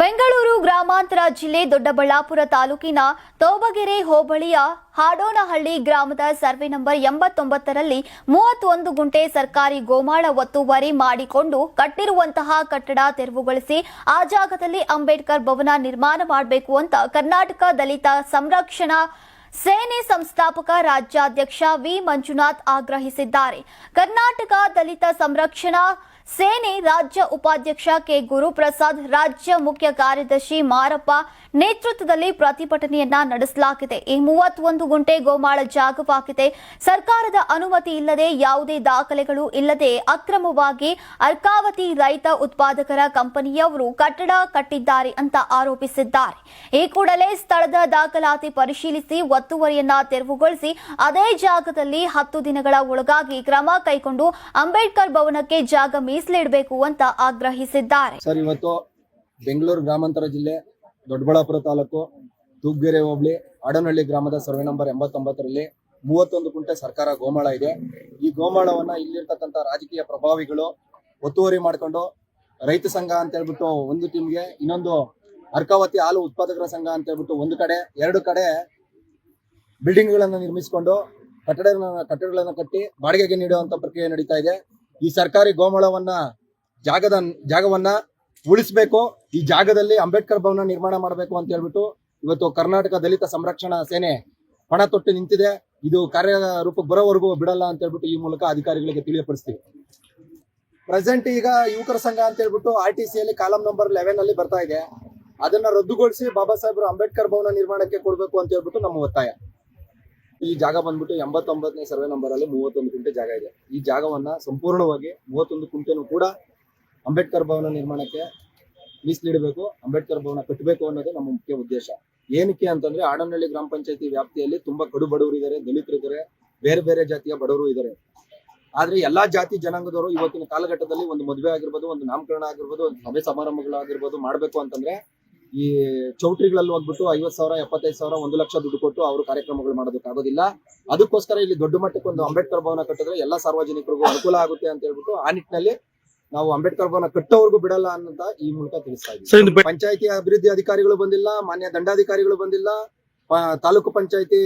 ಬೆಂಗಳೂರು ಗ್ರಾಮಾಂತರ ಜಿಲ್ಲೆ ದೊಡ್ಡಬಳ್ಳಾಪುರ ತಾಲೂಕಿನ ತೋಬಗೆರೆ ಹೋಬಳಿಯ ಹಾಡೋನಹಳ್ಳಿ ಗ್ರಾಮದ ಸರ್ವೆ ನಂಬರ್ 89ರಲ್ಲಿ 31 ಗುಂಟೆ ಸರ್ಕಾರಿ ಗೋಮಾಳ ಒತ್ತುವರಿ ಮಾಡಿಕೊಂಡು ಕಟ್ಟಿರುವಂತಹ ಕಟ್ಟಡ ತೆರವುಗೊಳಿಸಿ ಆ ಜಾಗದಲ್ಲಿ ಅಂಬೇಡ್ಕರ್ ಭವನ ನಿರ್ಮಾಣ ಮಾಡಬೇಕು ಅಂತ ಕರ್ನಾಟಕ ದಲಿತ ಸಂರಕ್ಷಣಾ ಸೇನೆ ಸಂಸ್ಥಾಪಕ ರಾಜ್ಯಾಧ್ಯಕ್ಷ ವಿ ಮಂಜುನಾಥ್ ಆಗ್ರಹಿಸಿದ್ದಾರೆ. ಕರ್ನಾಟಕ ದಲಿತ ಸಂರಕ್ಷಣಾ ಸೇನೆ ರಾಜ್ಯ ಉಪಾಧ್ಯಕ್ಷ ಕೆ ಗುರುಪ್ರಸಾದ್, ರಾಜ್ಯ ಮುಖ್ಯ ಕಾರ್ಯದರ್ಶಿ ಮಾರಪ್ಪ ನೇತೃತ್ವದಲ್ಲಿ ಪ್ರತಿಭಟನೆಯನ್ನ ನಡೆಸಲಾಗಿದೆ. ಈ 31 ಗುಂಟೆ ಗೋಮಾಳ ಜಾಗವಾಗಿದೆ. ಸರ್ಕಾರದ ಅನುಮತಿ ಇಲ್ಲದೆ, ಯಾವುದೇ ದಾಖಲೆಗಳು ಇಲ್ಲದೆ ಅಕ್ರಮವಾಗಿ ಅರ್ಕಾವತಿ ರೈತ ಉತ್ಪಾದಕರ ಕಂಪನಿಯವರು ಕಟ್ಟಡ ಕಟ್ಟಿದ್ದಾರೆ ಅಂತ ಆರೋಪಿಸಿದ್ದಾರೆ. ಈ ಕೂಡಲೇ ಸ್ಥಳದ ದಾಖಲಾತಿ ಪರಿಶೀಲಿಸಿ ಒತ್ತುವರಿಯನ್ನ ತೆರವುಗೊಳಿಸಿ ಅದೇ ಜಾಗದಲ್ಲಿ 10 ದಿನಗಳ ಒಳಗಾಗಿ ಕ್ರಮ ಕೈಗೊಂಡು ಅಂಬೇಡ್ಕರ್ ಭವನಕ್ಕೆ ಜಾಗ ಮೀಸಲಿಡಬೇಕು ಅಂತ ಆಗ್ರಹಿಸಿದ್ದಾರೆ. ಸರ್, ಇವತ್ತು ಬೆಂಗಳೂರು ಗ್ರಾಮಾಂತರ ಜಿಲ್ಲೆ ದೊಡ್ಡಬಳ್ಳಾಪುರ ತಾಲೂಕು ತೂಗ್ಗೆರೆ ಹೋಬಳಿ ಆಡನಹಳ್ಳಿ ಗ್ರಾಮದ ಸರ್ವೆ ನಂಬರ್ 89ರಲ್ಲಿ 31 ಗುಂಟೆ ಸರ್ಕಾರ ಗೋಮಾಳ ಇದೆ. ಈ ಗೋಮಾಳವನ್ನ ಇಲ್ಲಿರ್ತಕ್ಕಂಥ ರಾಜಕೀಯ ಪ್ರಭಾವಿಗಳು ಒತ್ತುವರಿ ಮಾಡ್ಕೊಂಡು ರೈತ ಸಂಘ ಅಂತ ಹೇಳ್ಬಿಟ್ಟು ಒಂದು ಟೀಮ್ಗೆ, ಇನ್ನೊಂದು ಅರ್ಕಾವತಿ ಹಾಲು ಉತ್ಪಾದಕರ ಸಂಘ ಅಂತ ಹೇಳ್ಬಿಟ್ಟು ಒಂದು ಕಡೆ, 2 ಕಡೆ ಬಿಲ್ಡಿಂಗ್ ಗಳನ್ನ ನಿರ್ಮಿಸಿಕೊಂಡು ಕಟ್ಟಡಗಳನ್ನ ಕಟ್ಟಿ ಬಾಡಿಗೆಗೆ ನೀಡುವಂತ ಪ್ರಕ್ರಿಯೆ ನಡೀತಾ ಇದೆ. ಈ ಸರ್ಕಾರಿ ಗೋಮಾಳವನ್ನ ಜಾಗವನ್ನ ಉಳಿಸಬೇಕು, ಈ ಜಾಗದಲ್ಲಿ ಅಂಬೇಡ್ಕರ್ ಭವನ ನಿರ್ಮಾಣ ಮಾಡಬೇಕು ಅಂತ ಹೇಳ್ಬಿಟ್ಟು ಇವತ್ತು ಕರ್ನಾಟಕ ದಲಿತ ಸಂರಕ್ಷಣಾ ಸೇನೆ ಪಣ ತೊಟ್ಟು ನಿಂತಿದೆ. ಇದು ಕಾರ್ಯರೂಪಕ್ಕೆ ಬರೋವರೆಗೂ ಬಿಡಲ್ಲ ಅಂತ ಹೇಳ್ಬಿಟ್ಟು ಈ ಮೂಲಕ ಅಧಿಕಾರಿಗಳಿಗೆ ತಿಳಿಯಪಡಿಸ್ತೀವಿ. ಪ್ರೆಸೆಂಟ್ ಈಗ ಯುವಕರ ಸಂಘ ಅಂತ ಹೇಳ್ಬಿಟ್ಟು RTC ಯಲ್ಲಿ ಕಾಲಂ ನಂಬರ್ 11 ಅಲ್ಲಿ ಬರ್ತಾ ಇದೆ. ಅದನ್ನ ರದ್ದುಗೊಳಿಸಿ ಬಾಬಾ ಸಾಹೇಬರು ಅಂಬೇಡ್ಕರ್ ಭವನ ನಿರ್ಮಾಣಕ್ಕೆ ಕೊಡಬೇಕು ಅಂತ ಹೇಳ್ಬಿಟ್ಟು ನಮ್ಮ ಒತ್ತಾಯ. ಈ ಜಾಗ ಬಂದ್ಬಿಟ್ಟು 89ನೇ ಸರ್ವೆ ನಂಬರ್ ಅಲ್ಲಿ 31 ಗುಂಟೆ ಜಾಗ ಇದೆ. ಈ ಜಾಗವನ್ನ ಸಂಪೂರ್ಣವಾಗಿ 31 ಗುಂಟೆನೂ ಕೂಡ ಅಂಬೇಡ್ಕರ್ ಭವನ ನಿರ್ಮಾಣಕ್ಕೆ ಮೀಸಲಿಡಬೇಕು, ಅಂಬೇಡ್ಕರ್ ಭವನ ಕಟ್ಟಬೇಕು ಅನ್ನೋದು ನಮ್ಮ ಮುಖ್ಯ ಉದ್ದೇಶ. ಏನಕ್ಕೆ ಅಂತಂದ್ರೆ ಆಡನಹಳ್ಳಿ ಗ್ರಾಮ ಪಂಚಾಯತಿ ವ್ಯಾಪ್ತಿಯಲ್ಲಿ ತುಂಬಾ ಕಡು ಬಡವರು ಇದ್ದಾರೆ, ದಲಿತರು ಇದ್ದಾರೆ, ಬೇರೆ ಬೇರೆ ಜಾತಿಯ ಬಡವರು ಇದ್ದಾರೆ. ಆದ್ರೆ ಎಲ್ಲಾ ಜಾತಿ ಜನಾಂಗದವರು ಇವತ್ತಿನ ಕಾಲಘಟ್ಟದಲ್ಲಿ ಒಂದು ಮದುವೆ ಆಗಿರ್ಬೋದು, ಒಂದು ನಾಮಕರಣ ಆಗಿರ್ಬೋದು, ಒಂದು ಸಭೆ ಸಮಾರಂಭಗಳಾಗಿರ್ಬೋದು ಮಾಡ್ಬೇಕು ಅಂತಂದ್ರೆ ಈ ಚೌಟ್ರಿಗಳಲ್ಲಿ ಹೋಗ್ಬಿಟ್ಟು 50,000, 75,000, 1 ಲಕ್ಷ ದುಡ್ಡು ಕೊಟ್ಟು ಅವರು ಕಾರ್ಯಕ್ರಮಗಳು ಮಾಡೋದಕ್ಕಾಗೋದಿಲ್ಲ. ಅದಕ್ಕೋಸ್ಕರ ಇಲ್ಲಿ ದೊಡ್ಡ ಮಟ್ಟಕ್ಕೆ ಒಂದು ಅಂಬೇಡ್ಕರ್ ಭವನ ಕಟ್ಟಿದ್ರೆ ಎಲ್ಲಾ ಸಾರ್ವಜನಿಕರಿಗೂ ಅನುಕೂಲ ಆಗುತ್ತೆ ಅಂತ ಹೇಳ್ಬಿಟ್ಟು ಆ ನಿಟ್ಟಿನಲ್ಲಿ ನಾವು ಅಂಬೇಡ್ಕರ್ ಭವನ ಕಟ್ಟೋವರೆಗೂ ಬಿಡಲ್ಲ ಅನ್ನೋಂತ ಈ ಮೂಲಕ ತಿಳಿಸ್ತಾ ಇದ್ದೀವಿ. ಪಂಚಾಯತಿ ಅಭಿವೃದ್ಧಿ ಅಧಿಕಾರಿಗಳು ಬಂದಿಲ್ಲ, ಮಾನ್ಯ ದಂಡಾಧಿಕಾರಿಗಳು ಬಂದಿಲ್ಲ, ತಾಲೂಕು ಪಂಚಾಯತಿ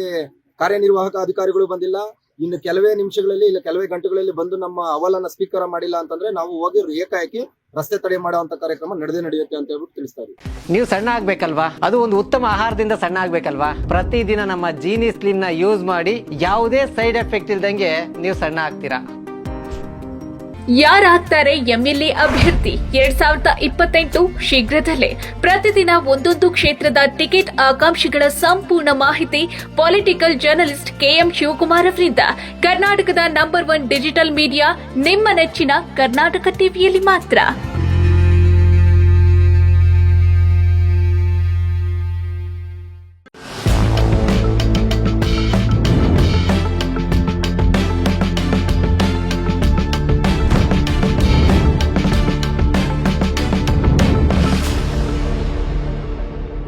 ಕಾರ್ಯನಿರ್ವಾಹಕ ಅಧಿಕಾರಿಗಳು ಬಂದಿಲ್ಲ. ಇನ್ನು ಕೆಲವೇ ನಿಮಿಷಗಳಲ್ಲಿ ಇಲ್ಲ ಕೆಲವೇ ಗಂಟೆಗಳಲ್ಲಿ ಬಂದು ನಮ್ಮ ಅಹವಾಲನ್ನ ಸ್ವೀಕಾರ ಮಾಡಿಲ್ಲ ಅಂತಂದ್ರೆ ನಾವು ಹೋಗಿ ಏಕಾಏಕಿ ರಸ್ತೆ ತಡೆ ಮಾಡುವಂತ ಕಾರ್ಯಕ್ರಮ ನಡೆಯುತ್ತೆ ಅಂತ ಹೇಳ್ಬಿಟ್ಟು ತಿಳಿಸ್ತಾ ಇದ್ದೀವಿ. ನೀವು ಸಣ್ಣ ಆಗ್ಬೇಕಲ್ವಾ? ಅದು ಒಂದು ಉತ್ತಮ ಆಹಾರದಿಂದ ಸಣ್ಣ ಆಗ್ಬೇಕಲ್ವಾ? ಪ್ರತಿದಿನ ನಮ್ಮ ಜೀನಿ ಸ್ಲಿಮ್ ನ ಯೂಸ್ ಮಾಡಿ ಯಾವುದೇ ಸೈಡ್ ಎಫೆಕ್ಟ್ ಇಲ್ದಂಗೆ ನೀವು ಸಣ್ಣ ಆಗ್ತೀರಾ. ಯಾರಾಗ್ತಾರೆ ಎಂಎಲ್ಎ ಅಭ್ಯರ್ಥಿ 2028 ಶೀಘ್ರದಲ್ಲೇ. ಪ್ರತಿದಿನ ಒಂದೊಂದು ಕ್ಷೇತ್ರದ ಟಿಕೆಟ್ ಆಕಾಂಕ್ಷಿಗಳ ಸಂಪೂರ್ಣ ಮಾಹಿತಿ ಪೊಲಿಟಿಕಲ್ ಜರ್ನಲಿಸ್ಟ್ KM ಶಿವಕುಮಾರ್ ಅವರಿಂದ. ಕರ್ನಾಟಕದ ನಂಬರ್ 1 ಡಿಜಿಟಲ್ ಮೀಡಿಯಾ ನಿಮ್ಮ ನೆಚ್ಚಿನ ಕರ್ನಾಟಕ ಟಿವಿಯಲ್ಲಿ ಮಾತ್ರ.